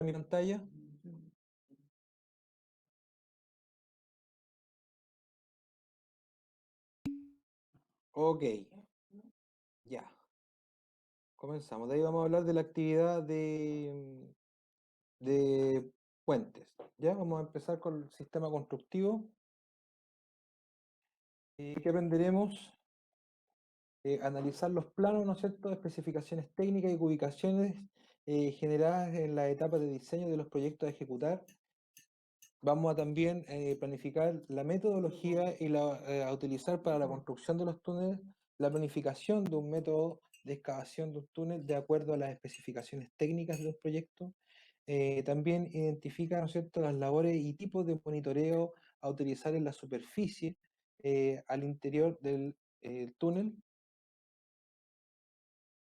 mi pantalla. Ok, ya. Comenzamos. De ahí vamos a hablar de la actividad de puentes. Ya, vamos a empezar con el sistema constructivo. Que aprenderemos analizar los planos, ¿no es cierto?, especificaciones técnicas y ubicaciones generadas en la etapa de diseño de los proyectos a ejecutar. Vamos a también planificar la metodología y a utilizar para la construcción de los túneles, la planificación de un método de excavación de un túnel de acuerdo a las especificaciones técnicas de los proyectos. También identifica, ¿no es cierto?, las labores y tipos de monitoreo a utilizar en la superficie al interior del túnel.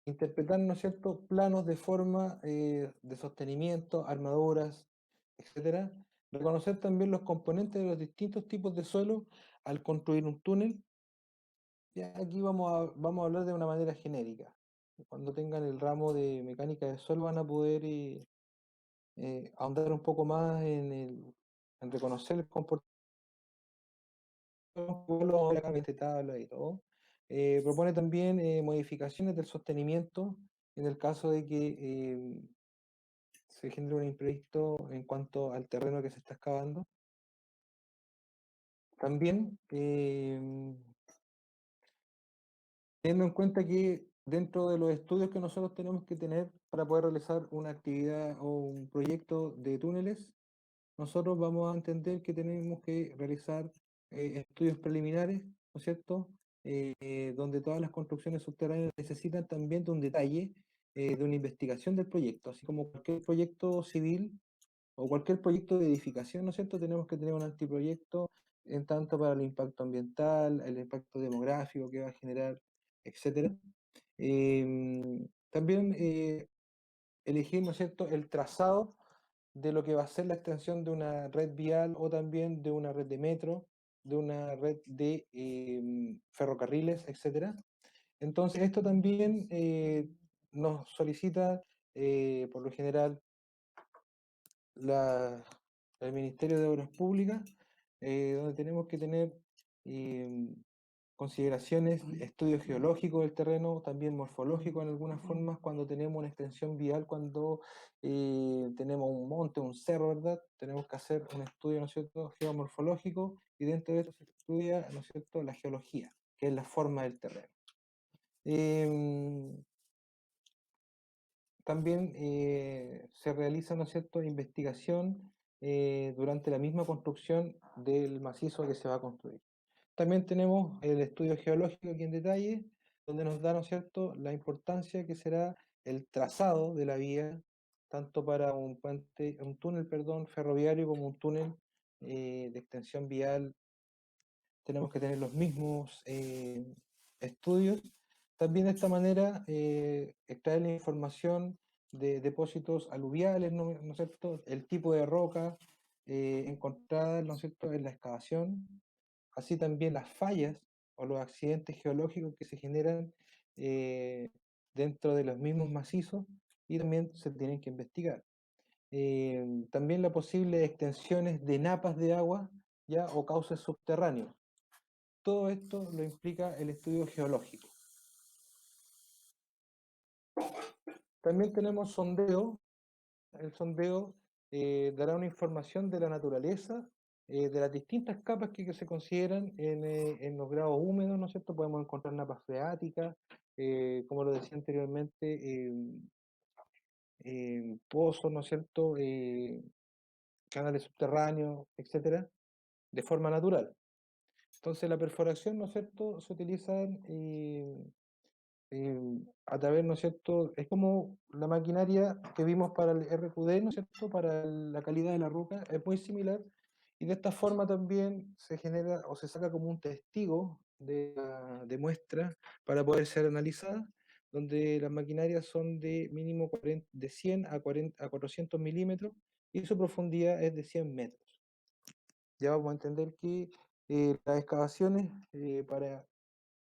Interpretar, ¿no es cierto?, planos de forma de sostenimiento, armaduras, etcétera. Reconocer también los componentes de los distintos tipos de suelo al construir un túnel. Y aquí vamos a hablar de una manera genérica. Cuando tengan el ramo de mecánica de suelo van a poder ahondar un poco más en reconocer el comportamiento de tabla y todo. Propone también modificaciones del sostenimiento en el caso de que se genere un imprevisto en cuanto al terreno que se está excavando. También, teniendo en cuenta que dentro de los estudios que nosotros tenemos que tener para poder realizar una actividad o un proyecto de túneles, nosotros vamos a entender que tenemos que realizar estudios preliminares, ¿no es cierto? Donde todas las construcciones subterráneas necesitan también de un detalle, de una investigación del proyecto, así como cualquier proyecto civil o cualquier proyecto de edificación, ¿no es cierto? Tenemos que tener un anteproyecto en tanto para el impacto ambiental, el impacto demográfico que va a generar, etcétera. También elegir, ¿no es cierto?, el trazado de lo que va a ser la extensión de una red vial o también de una red de metro, de una red de ferrocarriles, etcétera. Entonces, esto también nos solicita, por lo general, la, el Ministerio de Obras Públicas, donde tenemos que tener eh, consideraciones, estudios geológicos del terreno, también morfológicos en algunas formas, cuando tenemos una extensión vial, cuando tenemos un monte, un cerro, ¿verdad? Tenemos que hacer un estudio, ¿no es cierto?, geomorfológico, y dentro de eso se estudia, ¿no es cierto?, la geología, que es la forma del terreno. Em, También se realiza, ¿no es cierto?, investigación durante la misma construcción del macizo que se va a construir. También tenemos el estudio geológico aquí en detalle, donde nos da, ¿no es cierto?, la importancia que será el trazado de la vía, tanto para un puente, un túnel, perdón, ferroviario como un túnel de extensión vial. Tenemos que tener los mismos estudios. También de esta manera extraer la información de depósitos aluviales, ¿no es cierto?, el tipo de roca encontrada, ¿no es cierto?, en la excavación, así también las fallas o los accidentes geológicos que se generan eh, dentro de los mismos macizos y también se tienen que investigar. También las posibles extensiones de napas de agua ya o cauces subterráneos. Todo esto lo implica el estudio geológico. También tenemos sondeo. El sondeo dará una información de la naturaleza, de las distintas capas que se consideran en los grados húmedos, ¿no es cierto? Podemos encontrar napas freáticas, como lo decía anteriormente, pozos, ¿no es cierto? Canales subterráneos, etcétera, de forma natural. Entonces la perforación, ¿no es cierto?, se utiliza a través, ¿no es cierto? Es como la maquinaria que vimos para el RQD, ¿no es cierto? Para la calidad de la roca, es muy similar. Y de esta forma también se genera o se saca como un testigo de muestra para poder ser analizada, donde las maquinarias son de mínimo 40 de 100 a 40 a 400 milímetros y su profundidad es de 100 metros. Ya vamos a entender que las excavaciones para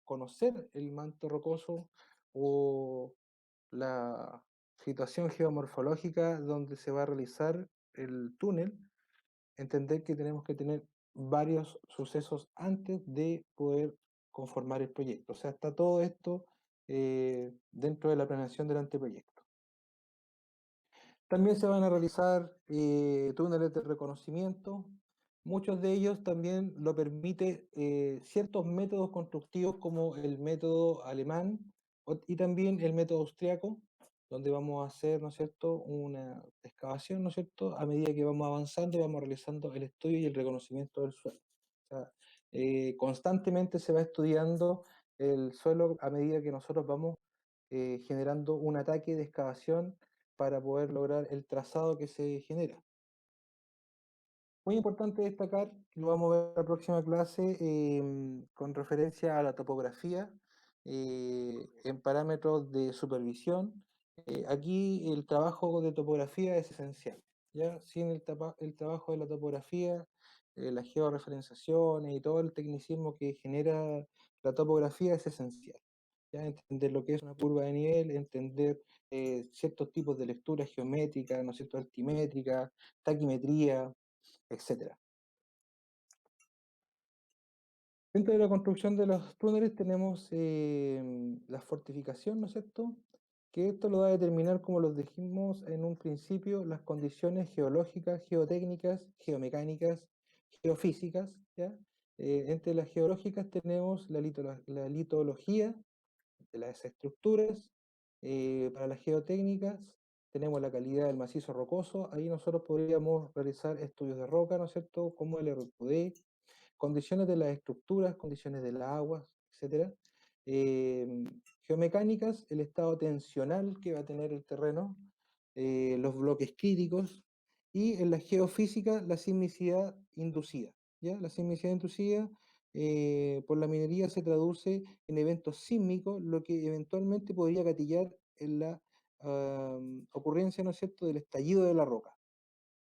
conocer el manto rocoso o la situación geomorfológica donde se va a realizar el túnel, entender que tenemos que tener varios sucesos antes de poder conformar el proyecto. O sea, está todo esto dentro de la planeación del anteproyecto. También se van a realizar túneles de reconocimiento. Muchos de ellos también lo permite ciertos métodos constructivos como el método alemán y también el método austriaco, donde vamos a hacer, ¿no es cierto?, una excavación, ¿no es cierto?, a medida que vamos avanzando, vamos realizando el estudio y el reconocimiento del suelo. O sea, constantemente se va estudiando el suelo a medida que nosotros vamos generando un ataque de excavación para poder lograr el trazado que se genera. Muy importante destacar, lo vamos a ver en la próxima clase, con referencia a la topografía en parámetros de supervisión. Aquí el trabajo de topografía es esencial, ¿ya? Sin el trabajo de la topografía, las georreferenciaciones y todo el tecnicismo que genera la topografía es esencial. ¿Ya? Entender lo que es una curva de nivel, entender ciertos tipos de lecturas geométricas, ¿no es cierto?, altimétrica, taquimetría, etcétera. Dentro de la construcción de los túneles tenemos la fortificación, ¿no es cierto? Que esto lo va a determinar, como los dijimos en un principio, las condiciones geológicas, geotécnicas, geomecánicas, geofísicas, ¿ya? Entre las geológicas tenemos la litología de las estructuras. Para las geotécnicas tenemos la calidad del macizo rocoso. Ahí nosotros podríamos realizar estudios de roca, ¿no es cierto? Como el RQD, condiciones de las estructuras, condiciones del agua, etcétera. Geomecánicas, el estado tensional que va a tener el terreno, los bloques críticos, y en la geofísica, la sismicidad inducida. ¿Ya? La sismicidad inducida por la minería se traduce en eventos sísmicos, lo que eventualmente podría gatillar en la ocurrencia, ¿no es cierto?, del estallido de la roca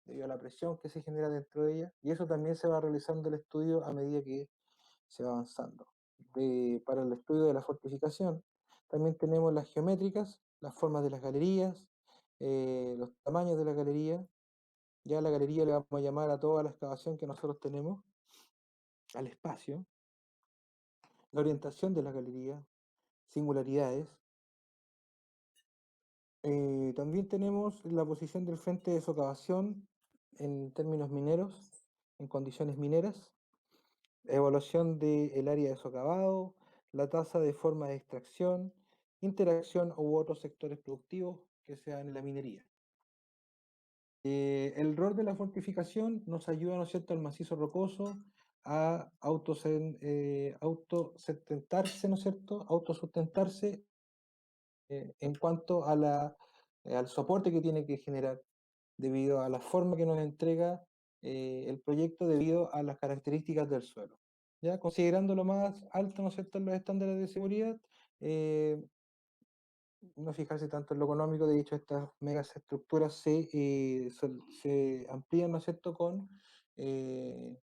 debido a la presión que se genera dentro de ella, y eso también se va realizando el estudio a medida que se va avanzando. Para el estudio de la fortificación, también tenemos las geométricas, las formas de las galerías, los tamaños de la galería. Ya a la galería le vamos a llamar a toda la excavación que nosotros tenemos, al espacio, la orientación de la galería, singularidades. También tenemos la posición del frente de socavación en términos mineros, en condiciones mineras, evaluación del área de socavado, la tasa de forma de extracción, interacción u otros sectores productivos que sean en la minería. El rol de la fortificación nos ayuda, ¿no es cierto?, al macizo rocoso a autosustentarse, ¿no es cierto?, autosustentarse en cuanto a al soporte que tiene que generar debido a la forma que nos entrega el proyecto debido a las características del suelo. ¿Ya? Considerando lo más alto, ¿no es cierto?, en los estándares de seguridad, eh, no fijarse tanto en lo económico. De hecho, estas megaestructuras se amplían, ¿no es cierto?, eh,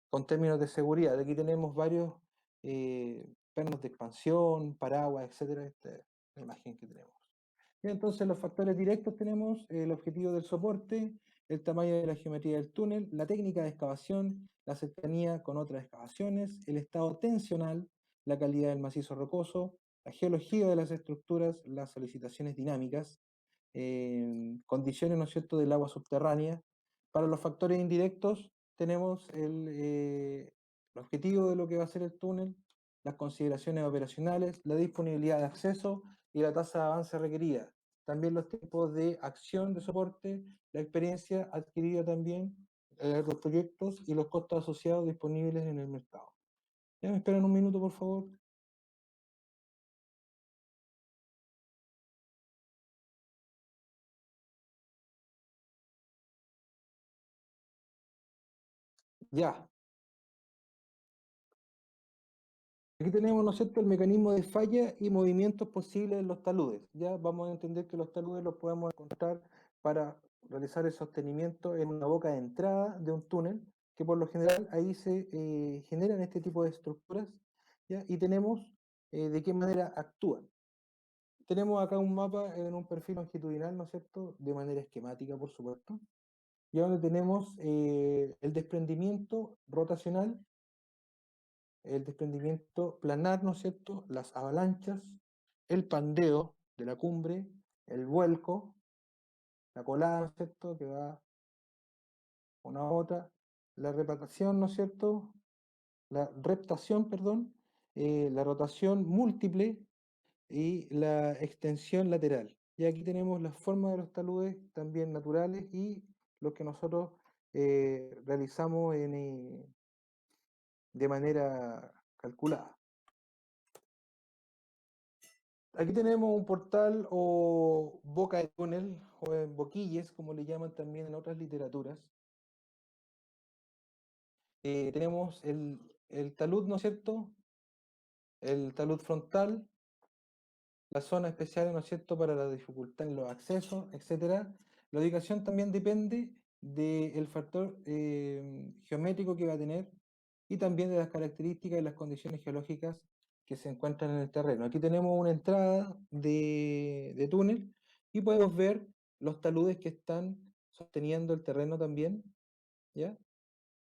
con términos de seguridad. Aquí tenemos varios pernos de expansión, paraguas, etcétera. Esta es la imagen que tenemos. Y entonces, los factores directos tenemos el objetivo del soporte, el tamaño de la geometría del túnel, la técnica de excavación, la cercanía con otras excavaciones, el estado tensional, la calidad del macizo rocoso, la geología de las estructuras, las solicitaciones dinámicas, condiciones, ¿no es cierto?, del agua subterránea. Para los factores indirectos tenemos el objetivo de lo que va a ser el túnel, las consideraciones operacionales, la disponibilidad de acceso y la tasa de avance requerida. También los tiempos de acción de soporte, la experiencia adquirida también en los proyectos y los costos asociados disponibles en el mercado. ¿Ya me esperan un minuto, por favor? Ya. Aquí tenemos, ¿no es cierto?, el mecanismo de falla y movimientos posibles en los taludes. Ya vamos a entender que los taludes los podemos encontrar para realizar el sostenimiento en una boca de entrada de un túnel, que por lo general ahí se generan este tipo de estructuras, ¿ya? Y tenemos de qué manera actúan. tenemos acá un mapa en un perfil longitudinal, ¿no es cierto? De manera esquemática, por supuesto. Y donde tenemos el desprendimiento rotacional, el desprendimiento planar, ¿no es cierto? Las avalanchas, el pandeo de la cumbre, el vuelco, la colada, ¿no es cierto? Que va una a otra, la repatación, ¿no es cierto? La reptación, perdón, la rotación múltiple y la extensión lateral. Y aquí tenemos las formas de los taludes también naturales y los que nosotros realizamos de manera calculada. Aquí tenemos un portal o boca de túnel, o en boquilles, como le llaman también en otras literaturas. Tenemos el talud, ¿no es cierto? El talud frontal, las zonas especiales, ¿no es cierto?, para la dificultad en los accesos, etcétera. La ubicación también depende del factor geométrico que va a tener y también de las características y las condiciones geológicas que se encuentran en el terreno. Aquí tenemos una entrada de túnel y podemos ver los taludes que están sosteniendo el terreno también, ¿ya?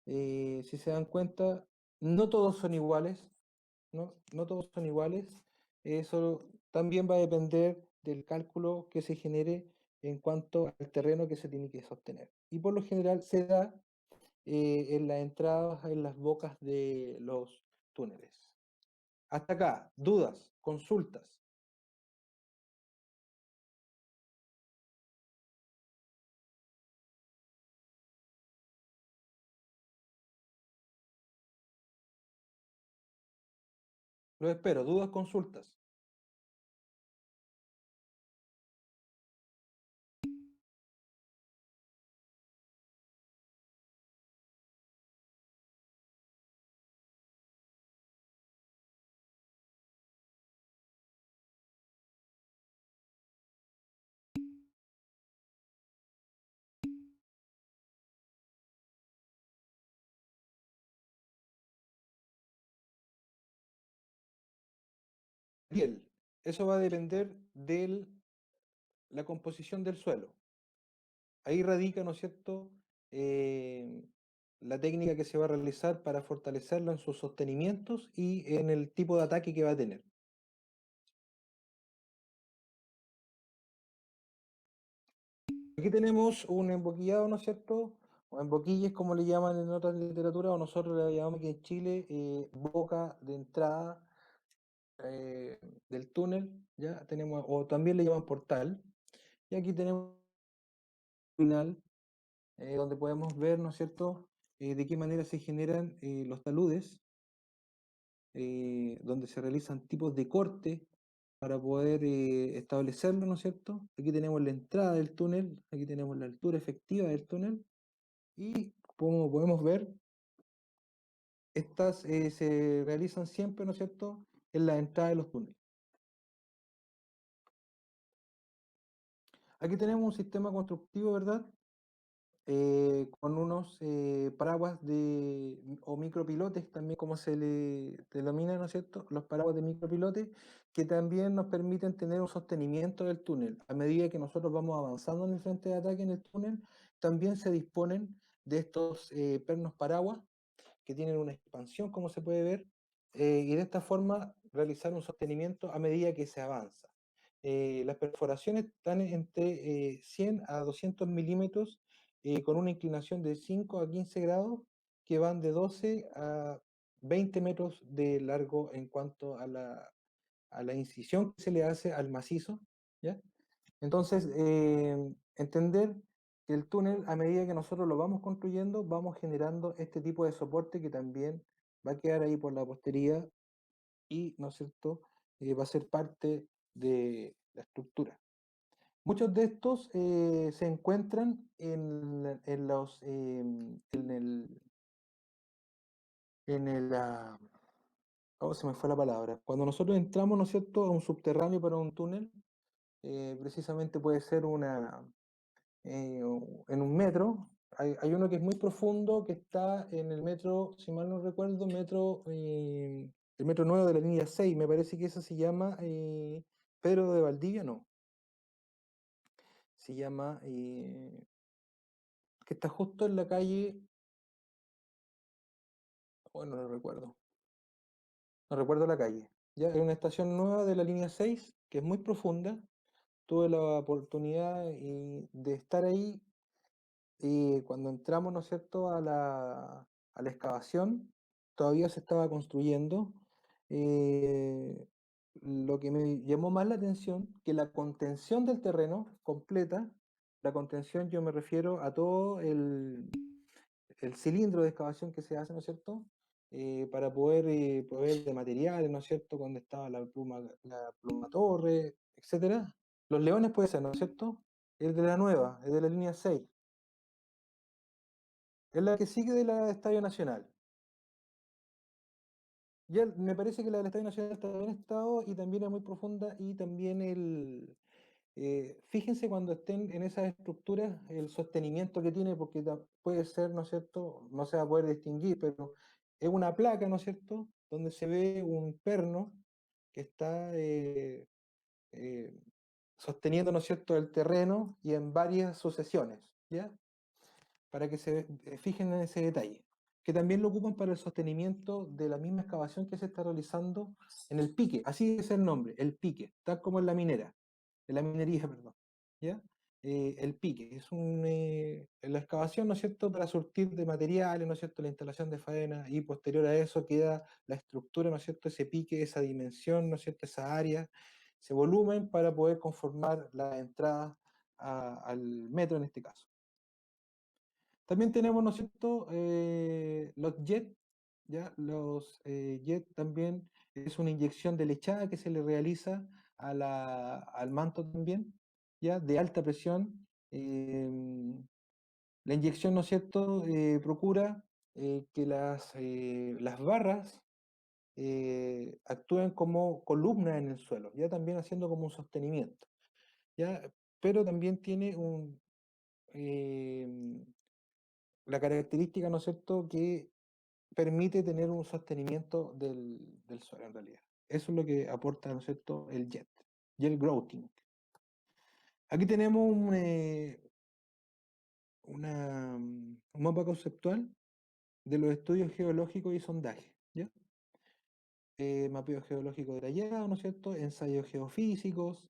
Si se dan cuenta, no todos son iguales, ¿no? No todos son iguales. Eso también va a depender del cálculo que se genere en cuanto al terreno que se tiene que sostener. Y por lo general se da en las entradas, en las bocas de los túneles. Hasta acá, dudas, consultas. Lo espero, dudas, consultas. Bien, eso va a depender de la composición del suelo. Ahí radica, ¿no es cierto?, eh, la técnica que se va a realizar para fortalecerlo en sus sostenimientos y en el tipo de ataque que va a tener. Aquí tenemos un emboquillado, ¿no es cierto? O emboquilles, como le llaman en otras literaturas, o nosotros le llamamos aquí en Chile boca de entrada eh, del túnel, ¿ya? Tenemos, o también le llaman portal. Y aquí tenemos un final donde podemos ver, ¿no es cierto?, de qué manera se generan los taludes, donde se realizan tipos de corte para poder establecerlo, ¿no es cierto? Aquí tenemos la entrada del túnel, aquí tenemos la altura efectiva del túnel y como podemos ver, estas se realizan siempre, ¿no es cierto?, en la entrada de los túneles. Aquí tenemos un sistema constructivo, ¿verdad? Con unos paraguas o micropilotes, también como se le denomina, ¿no es cierto? Los paraguas de micropilotes, que también nos permiten tener un sostenimiento del túnel. A medida que nosotros vamos avanzando en el frente de ataque en el túnel, también se disponen de estos pernos paraguas que tienen una expansión, como se puede ver, y de esta forma realizar un sostenimiento a medida que se avanza. Las perforaciones están entre 100 a 200 milímetros con una inclinación de 5 a 15 grados que van de 12 a 20 metros de largo en cuanto a la incisión que se le hace al macizo, ¿ya? Entonces, entender que el túnel, a medida que nosotros lo vamos construyendo, vamos generando este tipo de soporte que también va a quedar ahí por la posteridad y, ¿no es cierto?, va a ser parte de la estructura. Muchos de estos se encuentran en el, oh, se me fue la palabra. Cuando nosotros entramos, ¿no es cierto?, a un subterráneo para un túnel, precisamente puede ser en un metro. Hay uno que es muy profundo, que está en el metro, si mal no recuerdo, el metro 9 de la línea 6 me parece que esa se llama. Pedro de Valdivia no. Se llama, que está justo en la calle, bueno, no recuerdo, no recuerdo la calle. Ya, es una estación nueva de la línea 6 que es muy profunda. Tuve la oportunidad de estar ahí y cuando entramos, ¿no es cierto?, a la excavación, todavía se estaba construyendo. eh, lo que me llamó más la atención, que la contención del terreno completa, la contención yo me refiero a todo el cilindro de excavación que se hace, ¿no es cierto?, para poder proveer de materiales, ¿no es cierto?, donde estaba la pluma torre, etcétera. Los Leones puede ser, ¿no es cierto? Es de la nueva, es de la línea 6. Es la que sigue de la Estadio Nacional. Ya me parece que la del Estadio Nacional está bien estado y también es muy profunda y también fíjense cuando estén en esas estructuras el sostenimiento que tiene, porque puede ser, ¿no es cierto? No se va a poder distinguir, pero es una placa, ¿no es cierto? Donde se ve un perno que está eh, sosteniendo, ¿no es cierto?, el terreno y en varias sucesiones, ¿ya? Para que se fijen en ese detalle, que también lo ocupan para el sostenimiento de la misma excavación que se está realizando en el pique, así es el nombre, el pique, tal como en la minería, perdón, ¿ya? El pique es la excavación, ¿no es cierto?, para surtir de materiales, ¿no es cierto?, la instalación de faena y posterior a eso queda la estructura, ¿no es cierto?, ese pique, esa dimensión, ¿no es cierto?, esa área, ese volumen para poder conformar la entrada al metro en este caso. También tenemos, ¿no es cierto?, los jet, ¿ya? Los jet también es una inyección de lechada que se le realiza al manto también, ¿ya? De alta presión. La inyección, ¿no es cierto?, procura que las barras actúen como columnas en el suelo, ya también haciendo como un sostenimiento, ¿ya? Pero también tiene eh, la característica, ¿no es cierto?, que permite tener un sostenimiento del suelo en realidad. Eso es lo que aporta, ¿no es cierto?, el jet y el grouting. Aquí tenemos un mapa conceptual de los estudios geológicos y sondajes, ¿ya? Mapeo geológico detallado, ¿no es cierto?, ensayos geofísicos,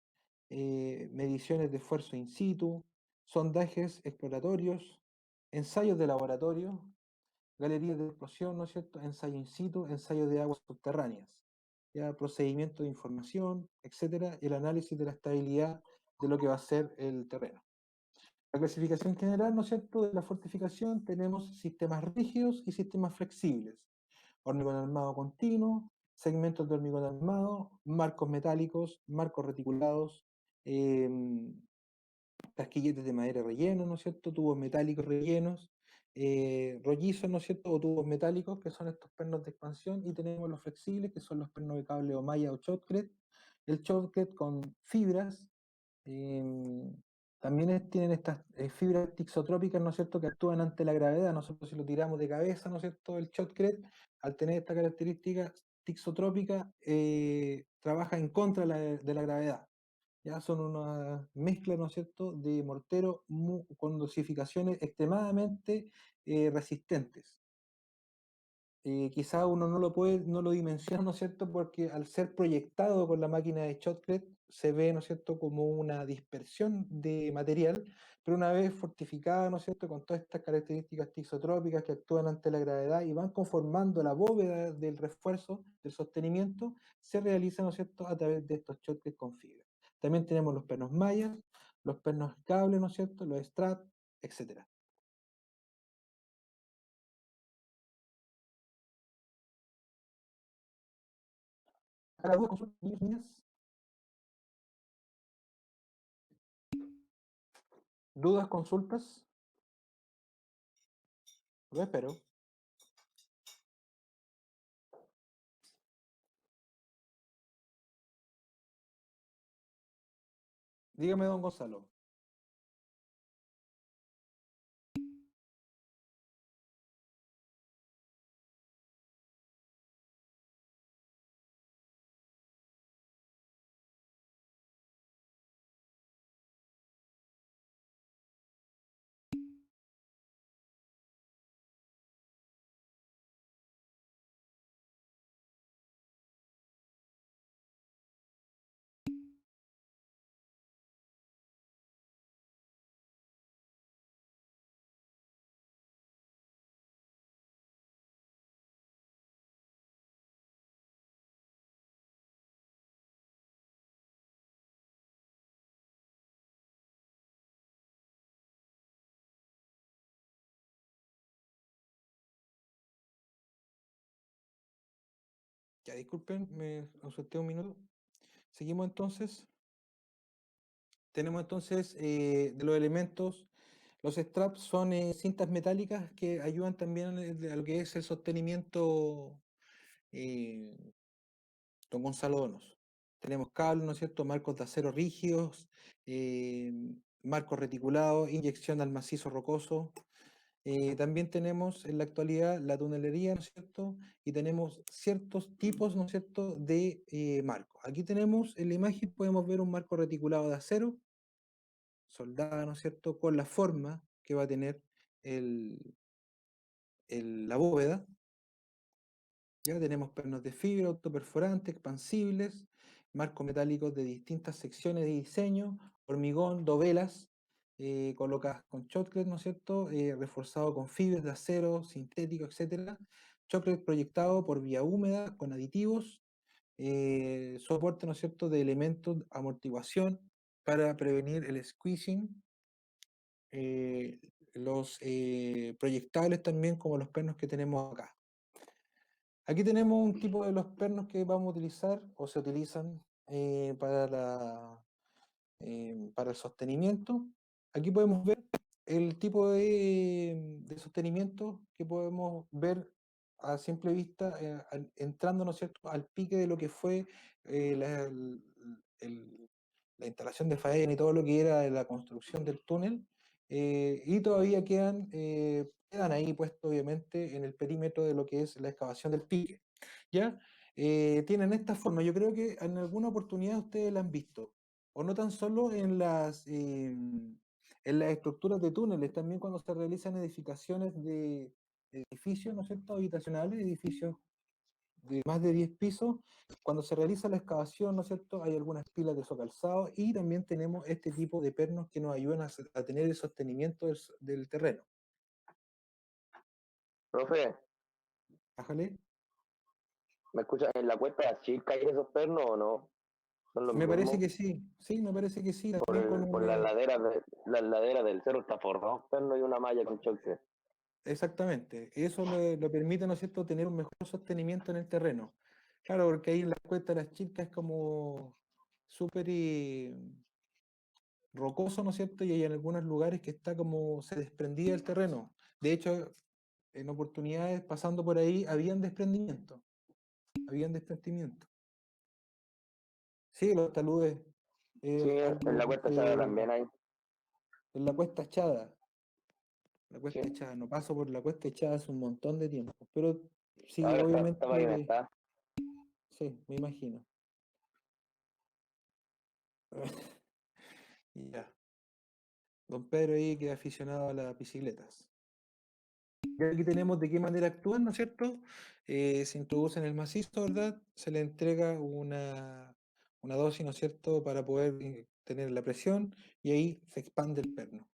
mediciones de esfuerzo in situ, sondajes exploratorios, ensayos de laboratorio, galerías de explosión, ¿no es cierto?, ensayo in situ, ensayo de aguas subterráneas, ya procedimiento de información, etcétera, el análisis de la estabilidad de lo que va a ser el terreno. La clasificación general, ¿no es cierto?, de la fortificación tenemos sistemas rígidos y sistemas flexibles, hormigón armado continuo, segmentos de hormigón armado, marcos metálicos, marcos reticulados, eh, casquilletes de madera rellenos, ¿no es cierto?, tubos metálicos rellenos, rollizos, ¿no es cierto?, o tubos metálicos, que son estos pernos de expansión, y tenemos los flexibles, que son los pernos de cable o malla o shotcrete, el shotcrete con fibras, em, también tienen estas fibras tixotrópicas, ¿no es cierto?, que actúan ante la gravedad. Nosotros si lo tiramos de cabeza, ¿no es cierto?, el shotcrete, al tener esta característica tixotrópica, trabaja en contra de la gravedad. Ya son una mezcla, ¿no es cierto?, de mortero con dosificaciones extremadamente resistentes. Quizá uno no lo dimensiona, ¿no es cierto?, porque al ser proyectado con la máquina de Shotcrete se ve, ¿no es cierto?, como una dispersión de material, pero una vez fortificada, ¿no es cierto?, con todas estas características tisotrópicas que actúan ante la gravedad y van conformando la bóveda del refuerzo, del sostenimiento, se realiza, ¿no es cierto?, a través de estos Shotcrete con fibra. También tenemos los pernos mallas, los pernos cable, ¿no es cierto?, los strat, etcétera. A las dudas, consultas, niños, niñas, dudas, consultas, lo espero. Dígame, don Gonzalo. Ya, disculpen, me ausenté un minuto. Seguimos entonces. Tenemos entonces de los elementos, los straps son cintas metálicas que ayudan también a lo que es el sostenimiento, eh, don Gonzalo Donos. Tenemos cables, ¿no es cierto? Marcos de acero rígidos, eh, marcos reticulados, inyección al macizo rocoso. También tenemos en la actualidad la tunelería, ¿no es cierto? Y tenemos ciertos tipos, ¿no es cierto?, de marcos. Aquí tenemos en la imagen, podemos ver un marco reticulado de acero, soldado, ¿no es cierto?, con la forma que va a tener el, la bóveda. Ya tenemos pernos de fibra, autoperforantes, expansibles, marcos metálicos de distintas secciones de diseño, hormigón, dovelas, colocadas con shotcrete, ¿no es cierto? Reforzado con fibras de acero, sintético, etcétera. Shotcrete proyectado por vía húmeda, con aditivos, soporte, ¿no es cierto?, de elementos, amortiguación para prevenir el squeezing. eh, los proyectables también, como los pernos que tenemos acá. Aquí tenemos un tipo de los pernos que vamos a utilizar o se utilizan para el sostenimiento. Aquí podemos ver el tipo de sostenimiento que podemos ver a simple vista, entrando, ¿no es cierto?, al pique de lo que fue el- la instalación de faena y todo lo que era la construcción del túnel, y todavía quedan ahí puestos, obviamente, en el perímetro de lo que es la excavación del pique. ¿Ya? Tienen esta forma, yo creo que en alguna oportunidad ustedes la han visto, o no tan solo en las estructuras de túneles, también cuando se realizan edificaciones de edificios, ¿no es cierto?, habitacionales, edificios de más de 10 pisos, cuando se realiza la excavación, ¿no es cierto?, hay algunas pilas de socalzado y también tenemos este tipo de pernos que nos ayudan a tener el sostenimiento del terreno. Profe, Bájale. ¿me escuchas? ¿En la cuesta chica hay esos pernos o no? ¿Son los Me parece mismos? que sí, me parece que sí, también con Por las laderas del cerro está forrado perno y una malla con choque. exactamente, eso lo permite, ¿no es cierto?, tener un mejor sostenimiento en el terreno. Claro, porque ahí en la cuesta de las chicas es como súper rocoso, ¿no es cierto? Y hay en algunos lugares que está como se desprendía el terreno. De hecho, en oportunidades pasando por ahí habían desprendimiento. Sí, los taludes, Sí, en algo la que cuesta Chada también hay. en la cuesta echada, la Sí. cuesta echada, no paso por la cuesta echada hace un montón de tiempo, pero sí, Ahora está obviamente, pavimentada. sí, me imagino. Ya, don Pedro ahí que es aficionado a las bicicletas. Y aquí tenemos de qué manera actúan, ¿no es cierto? Se introduce en el macizo, ¿verdad? Se le entrega una dosis, ¿no es cierto?, para poder tener la presión y ahí se expande el perno.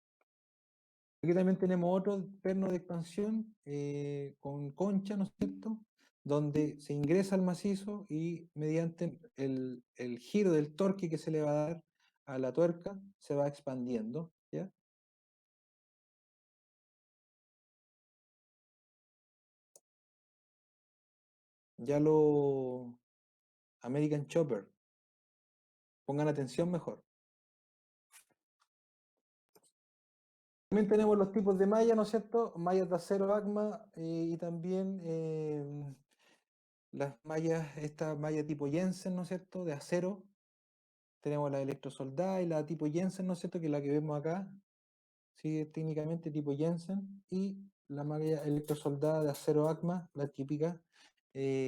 Aquí también tenemos otro perno de expansión con concha, ¿no es cierto?, donde se ingresa al macizo y mediante el giro del torque que se le va a dar a la tuerca, se va expandiendo, ¿ya? Ya lo American Chopper, pongan atención mejor. También tenemos los tipos de malla, ¿no es cierto? Mallas de acero ACMA y también las mallas, esta malla tipo Jensen, ¿no es cierto? De acero. Tenemos la electrosoldada y la tipo Jensen, ¿no es cierto? Que es la que vemos acá. Sí, técnicamente tipo Jensen. Y la malla electrosoldada de acero ACMA, la típica,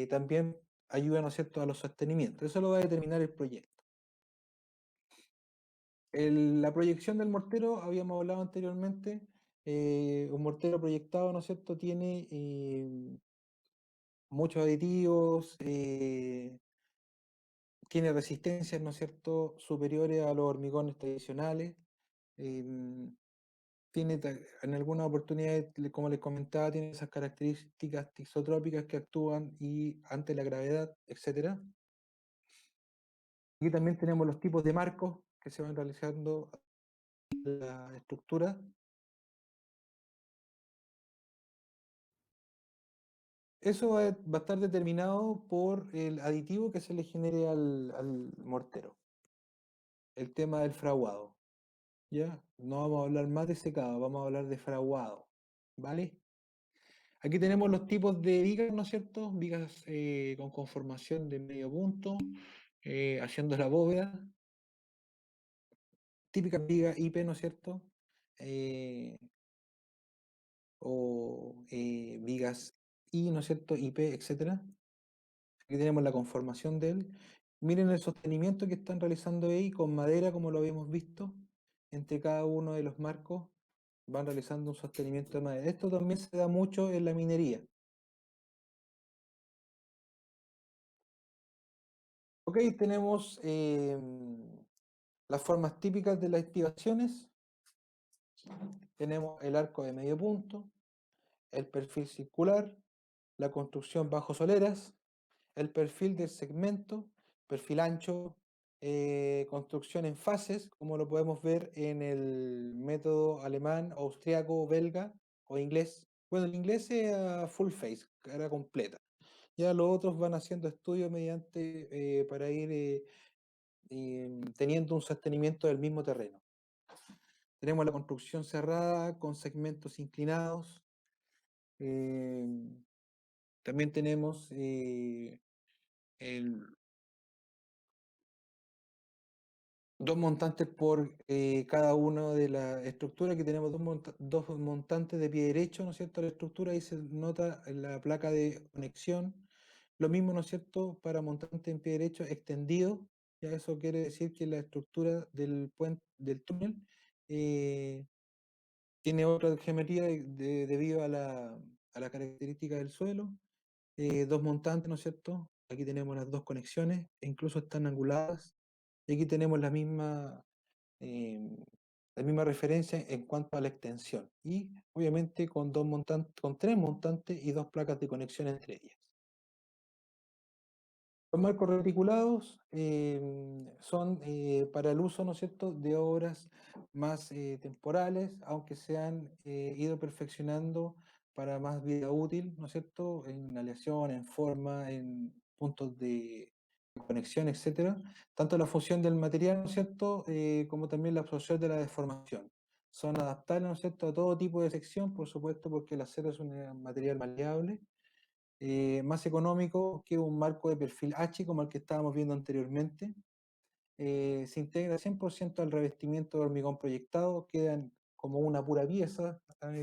también ayuda, ¿no es cierto?, a los sostenimientos. Eso lo va a determinar el proyecto. La proyección del mortero, habíamos hablado anteriormente, un mortero proyectado, ¿no es cierto?, tiene muchos aditivos, tiene resistencias, ¿no es cierto?, superiores a los hormigones tradicionales, em, en algunas oportunidades, como les comentaba, tiene esas características tisotrópicas que actúan y ante la gravedad, etcétera. Aquí también tenemos los tipos de marcos que se van realizando la estructura. Eso va a estar determinado por el aditivo que se le genere al mortero. El tema del fraguado. ¿Ya? No vamos a hablar más de secado, vamos a hablar de fraguado. ¿Vale? Aquí tenemos los tipos de vigas, ¿no es cierto? Vigas con conformación de medio punto, haciendo la bóveda. Típica viga IP, ¿no es cierto? Eh, o vigas I, ¿no es cierto? IP, etcétera. Aquí tenemos la conformación de él. Miren el sostenimiento que están realizando ahí con madera, como lo habíamos visto. Entre cada uno de los marcos van realizando un sostenimiento de madera. Esto también se da mucho en la minería. Ok, tenemos las formas típicas de las estivaciones. Tenemos el arco de medio punto, el perfil circular, la construcción bajo soleras, el perfil del segmento, perfil ancho, construcción en fases, como lo podemos ver en el método alemán, austriaco, belga o inglés. Bueno, el inglés es a full face, cara completa. Ya los otros van haciendo estudios mediante para ir teniendo un sostenimiento del mismo terreno. Tenemos la construcción cerrada con segmentos inclinados. eh, También tenemos el, dos montantes por cada una de las estructuras. Aquí tenemos dos montantes de pie derecho, ¿no es cierto? La estructura ahí se nota en la placa de conexión. Lo mismo, ¿no es cierto?, para montante en pie derecho extendido. Ya eso quiere decir que la estructura del puente, del túnel, eh, tiene otra geometría debido a la característica del suelo. Dos montantes, ¿no es cierto? Aquí tenemos las dos conexiones, e incluso están anguladas. Y aquí tenemos eh, la misma referencia en cuanto a la extensión. Y obviamente con dos montantes, con tres montantes y dos placas de conexión entre ellas. Los marcos reticulados son para el uso, ¿no es cierto?, de obras más temporales, aunque se han ido perfeccionando para más vida útil, ¿no es cierto?, en aleación, en forma, en puntos de conexión, etcétera. Tanto la función del material, ¿no es cierto?, como también la absorción de la deformación. Son adaptables, ¿no es cierto?, a todo tipo de sección, por supuesto, porque el acero es un material maleable, más económico que un marco de perfil H como el que estábamos viendo anteriormente. Se integra 100% al revestimiento de hormigón proyectado, quedan como una pura pieza,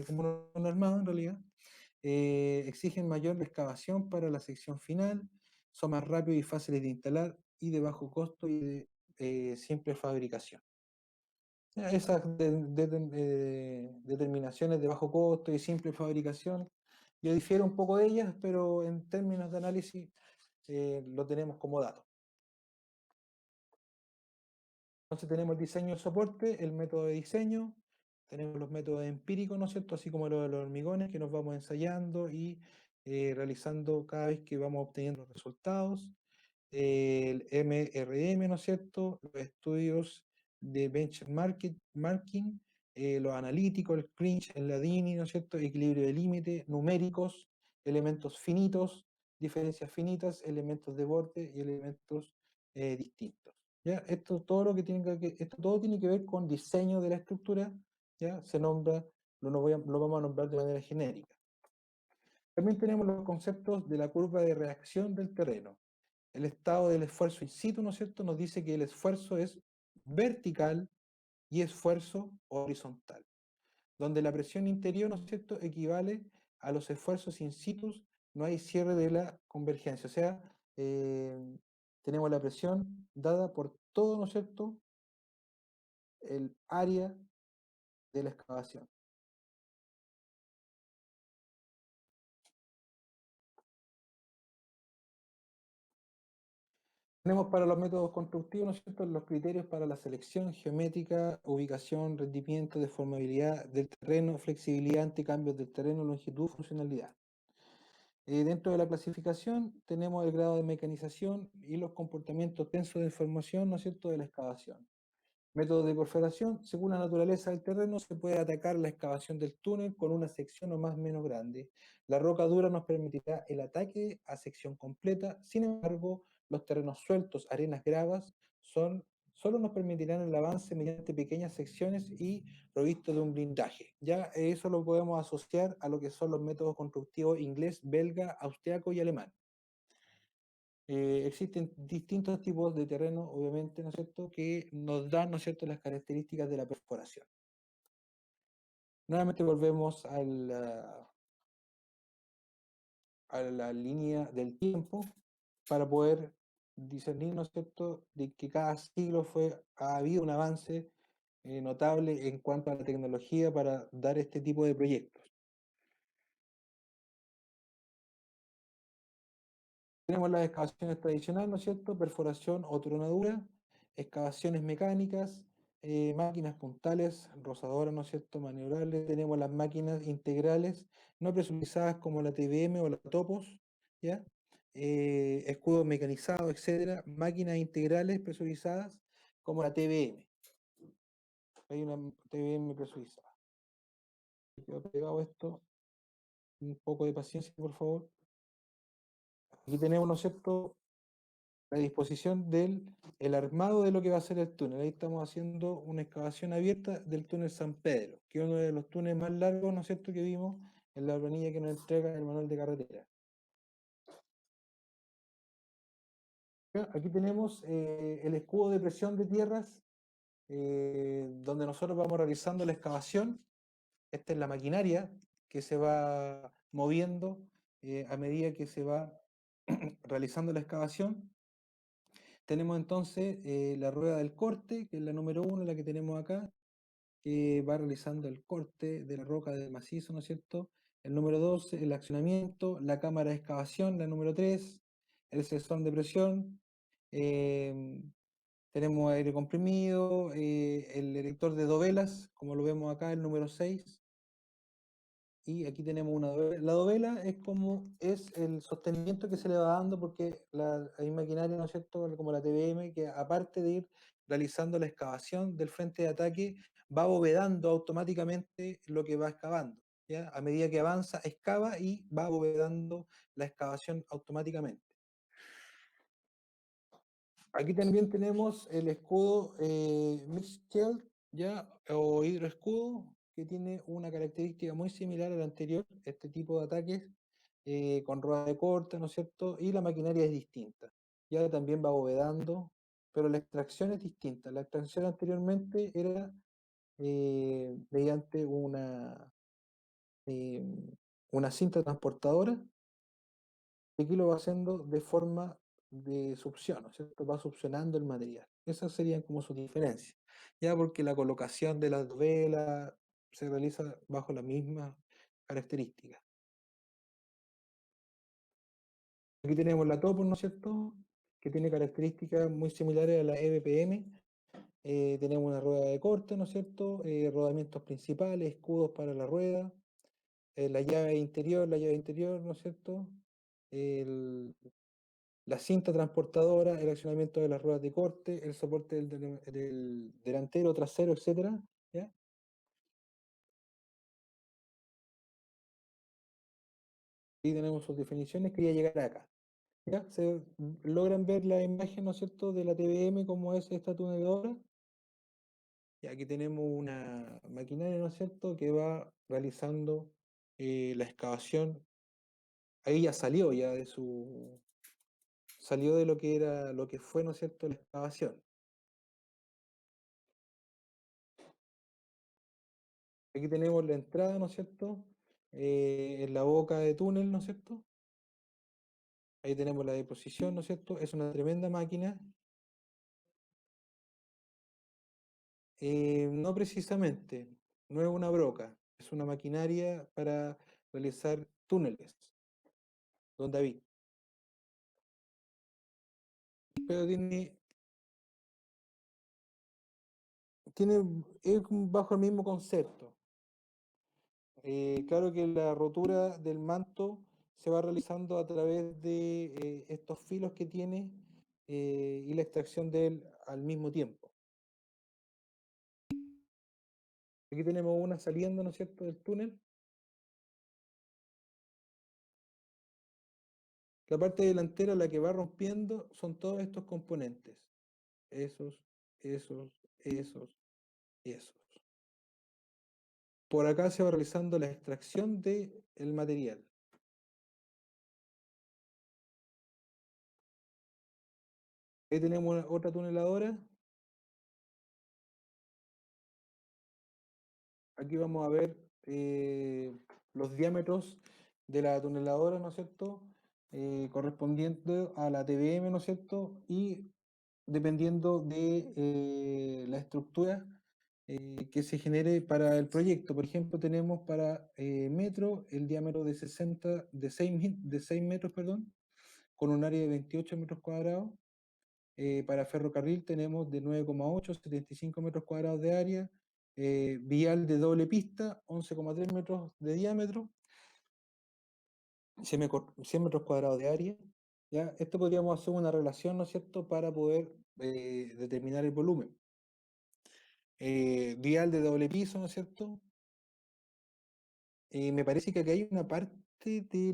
como un armado en realidad. Exigen mayor excavación para la sección final, son más rápidos y fáciles de instalar y de bajo costo y de simple fabricación. Esas determinaciones de bajo costo y simple fabricación, yo difiero un poco de ellas, pero en términos de análisis lo tenemos como dato. Entonces tenemos el diseño de soporte, el método de diseño, tenemos los métodos empíricos, ¿no es cierto? Así como lo de los hormigones, que nos vamos ensayando y realizando cada vez que vamos obteniendo los resultados. El MRM, ¿no es cierto? Los estudios de benchmarking, los analíticos, el cringe, el Ladini, ¿no es cierto? Equilibrio de límite, numéricos, elementos finitos, diferencias finitas, elementos de borde y elementos distintos. ¿Ya? Esto todo lo que tiene esto todo tiene que ver con diseño de la estructura, ¿ya? Se nombra, lo vamos a nombrar de manera genérica. También tenemos los conceptos de la curva de reacción del terreno. El estado del esfuerzo in situ, ¿no es cierto?, nos dice que el esfuerzo es vertical y esfuerzo horizontal, donde la presión interior, ¿no es cierto?, equivale a los esfuerzos in situ, no hay cierre de la convergencia, o sea, tenemos la presión dada por todo, ¿no es cierto?, el área de la excavación. Tenemos para los métodos constructivos, ¿no es cierto?, los criterios para la selección geométrica, ubicación, rendimiento, deformabilidad del terreno, flexibilidad ante cambios del terreno, longitud, funcionalidad. Dentro de la clasificación tenemos el grado de mecanización y los comportamientos tensos de formación, ¿no es cierto?, de la excavación. Método de perforación. Según la naturaleza del terreno, se puede atacar la excavación del túnel con una sección o más o menos grande. La roca dura nos permitirá el ataque a sección completa. Sin embargo, los terrenos sueltos, arenas, gravas, solo nos permitirán el avance mediante pequeñas secciones y provisto de un blindaje. Ya eso lo podemos asociar a lo que son los métodos constructivos inglés, belga, austriaco y alemán. Existen distintos tipos de terreno, obviamente, ¿no es cierto?, que nos dan, ¿no es cierto?, las características de la perforación. Nuevamente volvemos a la línea del tiempo para poder discernir, ¿no es cierto?, de que cada siglo ha habido un avance notable en cuanto a la tecnología para dar este tipo de proyectos. Tenemos las excavaciones tradicionales, ¿no es cierto? Perforación o tronadura, excavaciones mecánicas, máquinas puntales, rozadoras, ¿no es cierto? Maniobrables. Tenemos las máquinas integrales, no presurizadas como la TBM o la Topos, ¿ya? Escudos mecanizados, etcétera. Máquinas integrales presurizadas como la TBM. Hay una TBM presurizada. Quedó pegado esto. Un poco de paciencia, por favor. Aquí tenemos, ¿no es cierto?, la disposición del el armado de lo que va a ser el túnel. Ahí estamos haciendo una excavación abierta del túnel San Pedro, que es uno de los túneles más largos, ¿no es cierto?, que vimos en la planilla que nos entrega el manual de carretera. Aquí tenemos el escudo de presión de tierras, donde nosotros vamos realizando la excavación. Esta es la maquinaria que se va moviendo a medida que se va realizando la excavación. Tenemos entonces la rueda del corte, que es la número 1, la que tenemos acá, que va realizando el corte de la roca del macizo, ¿no es cierto? El número 2, el accionamiento, la cámara de excavación, la número 3, el sensor de presión, eh, tenemos aire comprimido, el elector de dovelas, como lo vemos acá, el número 6. Y aquí tenemos una dovela. La dovela es el sostenimiento que se le va dando porque hay maquinaria, ¿no es cierto?, como la TBM, que aparte de ir realizando la excavación del frente de ataque, va abovedando automáticamente lo que va excavando. ¿Ya? A medida que avanza, excava y va abovedando la excavación automáticamente. Aquí también tenemos el escudo Mixed Shield, ¿ya? O hidroescudo, que tiene una característica muy similar a la anterior, este tipo de ataques, con rueda de corte, ¿no es cierto? Y la maquinaria es distinta. Ya también va abovedando, pero la extracción es distinta. La extracción anteriormente era mediante eh, una cinta transportadora, y aquí lo va haciendo de forma de succión, ¿no es cierto? Va succionando el material. Esas serían como sus diferencias. Ya porque la colocación de las velas se realiza bajo la misma característica. Aquí tenemos la Topos, ¿no es cierto?, que tiene características muy similares a la EBPM. Tenemos una rueda de corte, ¿no es cierto?, rodamientos principales, escudos para la rueda, la llave interior, ¿no es cierto?, el, la cinta transportadora, el accionamiento de las ruedas de corte, el soporte del delantero, trasero, etcétera, ¿ya? Y tenemos sus definiciones, quería llegar acá. ¿Ya? Se logran ver la imagen, ¿no es cierto?, de la TBM, como es esta tuneladora. Y aquí tenemos una maquinaria, ¿no es cierto?, que va realizando la excavación. Ahí ya salió ya salió de lo que era, lo que fue, ¿no es cierto?, la excavación. Aquí tenemos la entrada, ¿no es cierto?, en la boca de túnel, ¿no es cierto? Ahí tenemos la deposición, ¿no es cierto? Es una tremenda máquina. No precisamente, no es una broca, es una maquinaria para realizar túneles, don David. Pero es bajo el mismo concepto. Claro que la rotura del manto se va realizando a través de estos filos que tiene y la extracción de él al mismo tiempo. Aquí tenemos una saliendo, ¿no es cierto?, del túnel. La parte delantera, la que va rompiendo, son todos estos componentes. Esos, esos, esos, esos. Por acá se va realizando la extracción del material. Ahí tenemos otra tuneladora. Aquí vamos a ver los diámetros de la tuneladora, ¿no es cierto? Correspondiente a la TBM, ¿no es cierto? Y dependiendo de la estructura que se genere para el proyecto. Por ejemplo, tenemos para metro el diámetro de 60, de 6 metros, perdón, con un área de 28 metros cuadrados. Para ferrocarril tenemos de 9,8, 75 metros cuadrados de área. Vial de doble pista, 11,3 metros de diámetro, 100 metros cuadrados de área. ¿Ya? Esto podríamos hacer una relación, ¿no es cierto?, para poder determinar el volumen. Vial de doble piso, ¿no es cierto? Me parece que aquí hay una parte de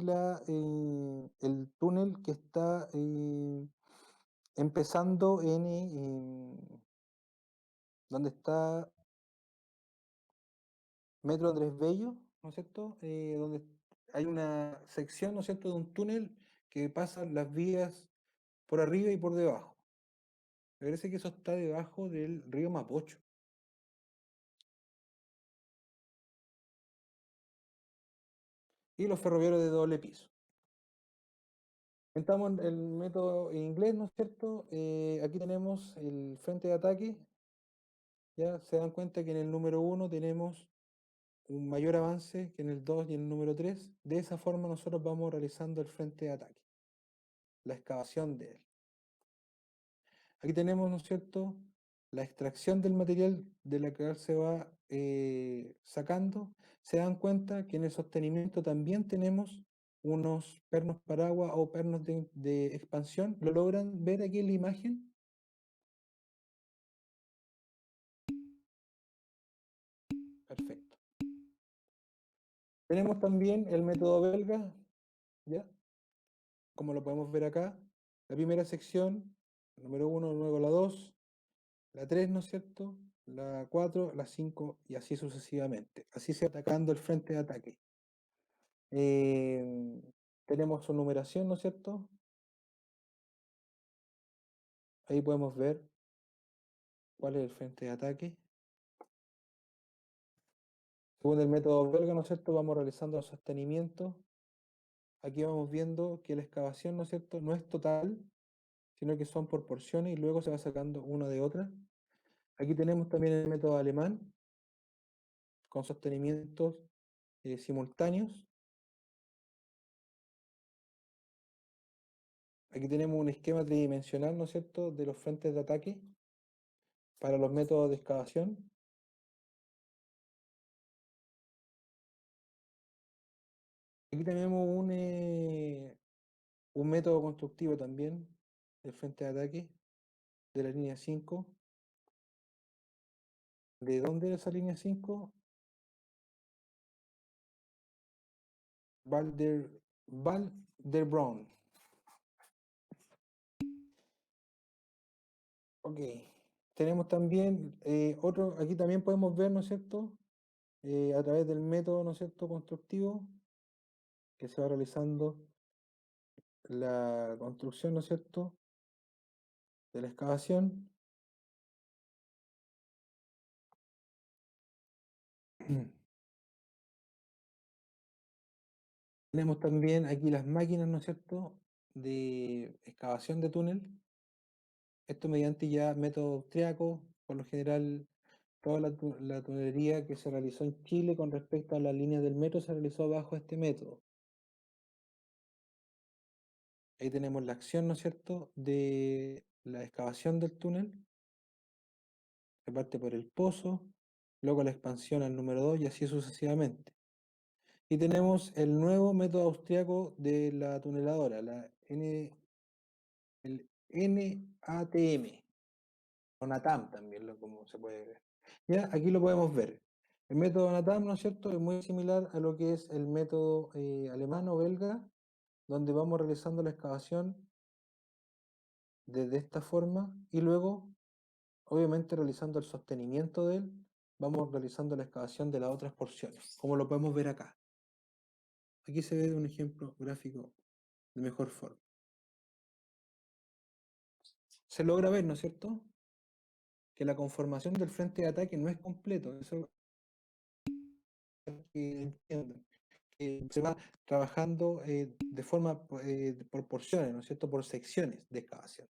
el túnel que está empezando donde está Metro Andrés Bello, ¿no es cierto? Donde hay una sección, ¿no es cierto?, de un túnel que pasa las vías por arriba y por debajo. Me parece que eso está debajo del río Mapocho. Y los ferroviarios de doble piso. Estamos en el método inglés, ¿no es cierto? Aquí tenemos el frente de ataque. Ya se dan cuenta que en el número 1 tenemos un mayor avance que en el 2 y en el número 3. De esa forma nosotros vamos realizando el frente de ataque, la excavación de él. Aquí tenemos, ¿no es cierto?, la extracción del material de la que se va sacando. Se dan cuenta que en el sostenimiento también tenemos unos pernos paraguas o pernos de expansión. ¿Lo logran ver aquí en la imagen? Perfecto. Tenemos también el método belga, ¿ya? Como lo podemos ver acá. La primera sección, número 1, luego la 2, la 3, ¿no es cierto? La 4, la 5 y así sucesivamente. Así se va atacando el frente de ataque. Eh, Tenemos su numeración, ¿no es cierto? Ahí podemos ver cuál es el frente de ataque. Según el método belga, ¿no es cierto? Vamos realizando el sostenimiento. Aquí vamos viendo que la excavación, ¿no es cierto?, no es total, sino que son por porciones y luego se va sacando una de otra. Aquí tenemos también el método alemán, con sostenimientos simultáneos. Aquí tenemos un esquema tridimensional, ¿no es cierto?, de los frentes de ataque para los métodos de excavación. Aquí tenemos un método constructivo también del frente de ataque de la línea 5. ¿De dónde era esa línea 5? Valderbron. Ok. Tenemos también otro, aquí también podemos ver, ¿no es cierto?, a través del método, ¿no es cierto?, constructivo, que se va realizando la construcción, ¿no es cierto?, de la excavación. Tenemos también aquí las máquinas, ¿no es cierto?, de excavación de túnel. Esto mediante ya método austriaco, por lo general toda la tunelería que se realizó en Chile con respecto a las líneas del metro se realizó bajo este método. Ahí tenemos la acción, ¿no es cierto?, de la excavación del túnel. Se parte por el pozo, luego la expansión al número 2 y así sucesivamente. Y tenemos el nuevo método austriaco de la tuneladora, el NATM, o NATAM también, como se puede ver. Ya, aquí lo podemos ver. El método NATAM, ¿no es cierto?, es muy similar a lo que es el método alemán o belga, donde vamos realizando la excavación de esta forma y luego, obviamente, realizando el sostenimiento de él, vamos realizando la excavación de las otras porciones, como lo podemos ver acá. Aquí se ve un ejemplo gráfico de mejor forma. Se logra ver, ¿no es cierto?, que la conformación del frente de ataque no es completo. Eso que entiendan. Se va trabajando de forma por porciones, ¿no es cierto?, por secciones de excavación.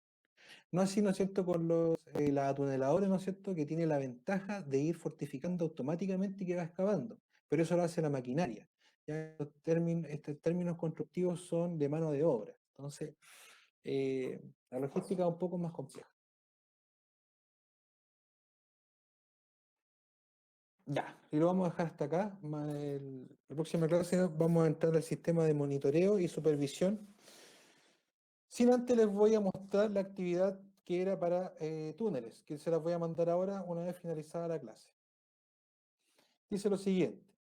No así, ¿no es cierto?, con las atuneladoras, ¿no es cierto?, que tiene la ventaja de ir fortificando automáticamente que va excavando, pero eso lo hace la maquinaria. Ya estos términos constructivos son de mano de obra, entonces la logística es un poco más compleja. Ya, y lo vamos a dejar hasta acá. La próxima clase vamos a entrar al sistema de monitoreo y supervisión. Sin antes les voy a mostrar la actividad que era para túneles, que se las voy a mandar ahora una vez finalizada la clase. Dice lo siguiente.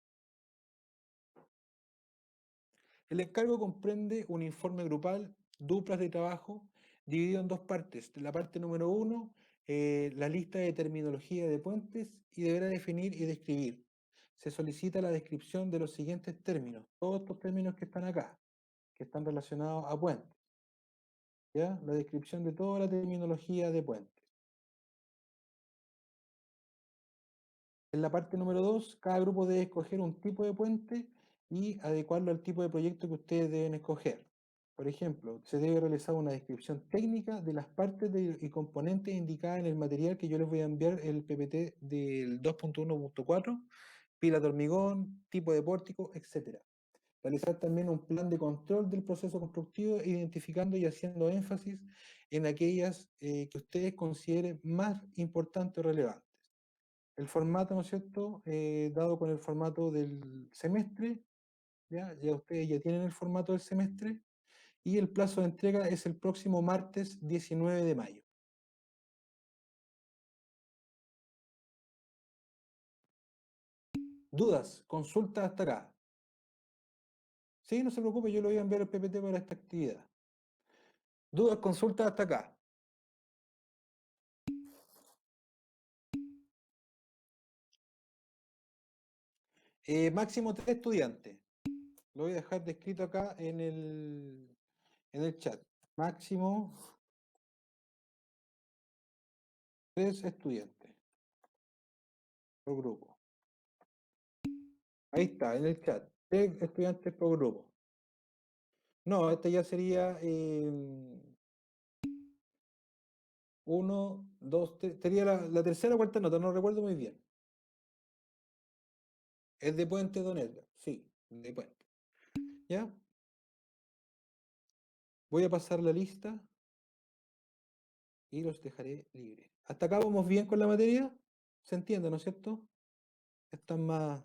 El encargo comprende un informe grupal, duplas de trabajo, dividido en dos partes. La parte número 1, la lista de terminología de puentes y deberá definir y describir. Se solicita la descripción de los siguientes términos, todos estos términos que están acá, que están relacionados a puentes. ¿Ya? La descripción de toda la terminología de puentes. En la parte número 2, cada grupo debe escoger un tipo de puente y adecuarlo al tipo de proyecto que ustedes deben escoger. Por ejemplo, se debe realizar una descripción técnica de las partes y componentes indicadas en el material que yo les voy a enviar el PPT del 2.1.4, pila de hormigón, tipo de pórtico, etc. Realizar también un plan de control del proceso constructivo, identificando y haciendo énfasis en aquellas que ustedes consideren más importantes o relevantes. El formato, ¿no es cierto?, dado con el formato del semestre, ya ustedes ya tienen el formato del semestre, y el plazo de entrega es el próximo martes 19 de mayo. ¿Dudas? Consultas hasta acá. Sí, no se preocupe, yo le voy a enviar el PPT para esta actividad. ¿Dudas? Consultas hasta acá. Máximo 3 estudiantes. Lo voy a dejar descrito acá en el chat. Máximo 3 estudiantes por grupo. Ahí está, en el chat. 3 estudiantes por grupo. No, este ya sería 1, 2, 3. Sería la tercera o cuarta nota, no recuerdo muy bien. Es de Puente, don Edgar. Sí, de Puente. ¿Ya? Voy a pasar la lista y los dejaré libres. ¿Hasta acá vamos bien con la materia? ¿Se entiende, no es cierto? Están más